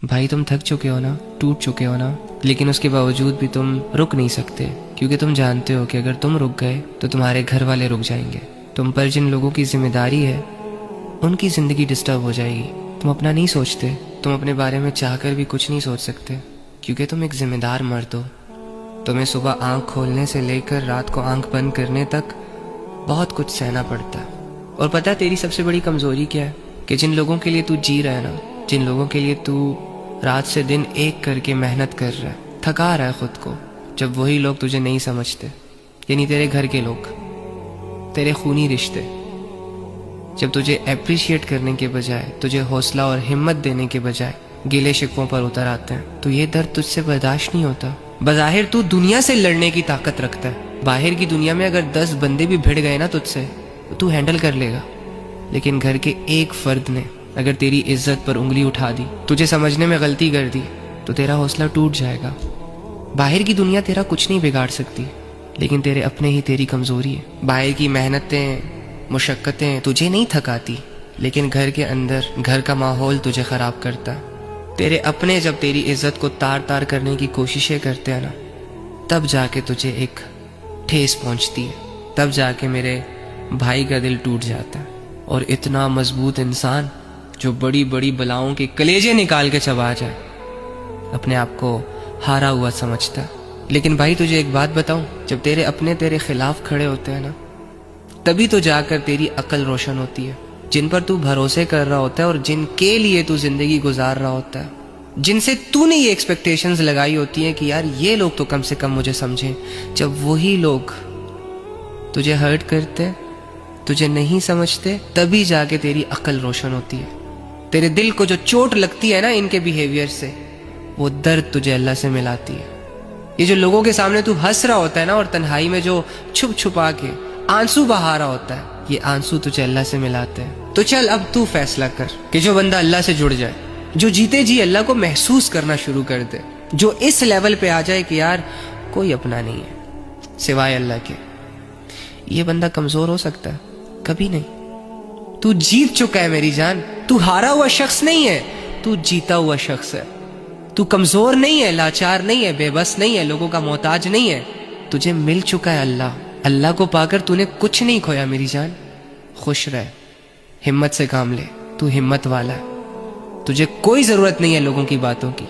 بھائی تم تھک چکے ہو نا، ٹوٹ چکے ہو نا، لیکن اس کے باوجود بھی تم رک نہیں سکتے، کیونکہ تم جانتے ہو کہ اگر تم رک گئے تو تمہارے گھر والے رک جائیں گے۔ تم پر جن لوگوں کی ذمہ داری ہے ان کی زندگی ڈسٹرب ہو جائے گی۔ تم اپنا نہیں سوچتے، تم اپنے بارے میں چاہ کر بھی کچھ نہیں سوچ سکتے، کیونکہ تم ایک ذمہ دار مرد ہو۔ تمہیں صبح آنکھ کھولنے سے لے کر رات کو آنکھ بند کرنے تک بہت کچھ سہنا پڑتا ہے۔ اور پتہ ہے تیری سب سے بڑی کمزوری کیا ہے؟ کہ جن لوگوں کے لیے تو جی رہا ہے نا، جن لوگوں کے لیے تو رات سے دن ایک کر کے محنت کر رہا ہے، تھکا رہا ہے خود کو، جب وہی لوگ تجھے نہیں سمجھتے، یعنی تیرے گھر کے لوگ، تیرے خونی رشتے، جب تجھے اپریشیٹ کرنے کے بجائے، تجھے حوصلہ اور ہمت دینے کے بجائے گیلے شکووں پر اتر آتے ہیں، تو یہ درد تجھ سے برداشت نہیں ہوتا۔ بظاہر تو دنیا سے لڑنے کی طاقت رکھتا ہے، باہر کی دنیا میں اگر 10 بندے بھی بھیڑ گئے نا تجھ سے تو ہینڈل کر لے گا، لیکن گھر کے ایک فرد نے اگر تیری عزت پر انگلی اٹھا دی، تجھے سمجھنے میں غلطی کر دی، تو تیرا حوصلہ ٹوٹ جائے گا۔ باہر کی دنیا تیرا کچھ نہیں بگاڑ سکتی، لیکن تیرے اپنے ہی تیری کمزوری ہے۔ باہر کی محنتیں، مشقتیں تجھے نہیں تھکاتی، لیکن گھر کے اندر گھر کا ماحول تجھے خراب کرتا ہے۔ تیرے اپنے جب تیری عزت کو تار تار کرنے کی کوششیں کرتے ہیں نا، تب جا کے تجھے ایک ٹھیس پہنچتی ہے، تب جا کے میرے بھائی کا دل ٹوٹ جاتا ہے۔ اور اتنا مضبوط انسان جو بڑی بڑی بلاؤں کے کلیجے نکال کے چبا جائے، اپنے آپ کو ہارا ہوا سمجھتا ہے۔ لیکن بھائی تجھے ایک بات بتاؤں، جب تیرے اپنے تیرے خلاف کھڑے ہوتے ہیں نا، تبھی تو جا کر تیری عقل روشن ہوتی ہے۔ جن پر تو بھروسے کر رہا ہوتا ہے اور جن کے لیے تو زندگی گزار رہا ہوتا ہے، جن سے تو نے یہ ایکسپیکٹیشنز لگائی ہوتی ہیں کہ یار یہ لوگ تو کم سے کم مجھے سمجھیں، جب وہی لوگ تجھے ہرٹ کرتے، تجھے نہیں سمجھتے، تبھی جا کے تیری عقل روشن ہوتی ہے۔ تیرے دل کو جو چوٹ لگتی ہے نا ان کے بیہیویئر سے، وہ درد تجھے اللہ سے ملاتی ہے۔ یہ جو لوگوں کے سامنے تو ہنس رہا ہوتا ہے نا، اور تنہائی میں جو چھپ چھپا کے آنسو بہا رہا ہوتا ہے، یہ آنسو تجھے اللہ سے ملاتے ہیں۔ تو چل اب تو فیصلہ کر کہ جو بندہ اللہ سے جڑ جائے، جو جیتے جی اللہ کو محسوس کرنا شروع کر دے، جو اس لیول پہ آ جائے کہ یار کوئی اپنا نہیں ہے سوائے اللہ کے، یہ بندہ کمزور ہو سکتا ہے؟ کبھی نہیں۔ تو جیت چکا ہے میری جان، تو ہارا ہوا شخص نہیں ہے، تو جیتا ہوا شخص ہے۔ تو کمزور نہیں ہے، لاچار نہیں ہے، بے بس نہیں ہے، لوگوں کا محتاج نہیں ہے، تجھے مل چکا ہے اللہ۔ اللہ کو پا کر تو نے کچھ نہیں کھویا میری جان۔ خوش رہ، ہمت سے کام لے، تو ہمت والا ہے، تجھے کوئی ضرورت نہیں ہے لوگوں کی باتوں کی۔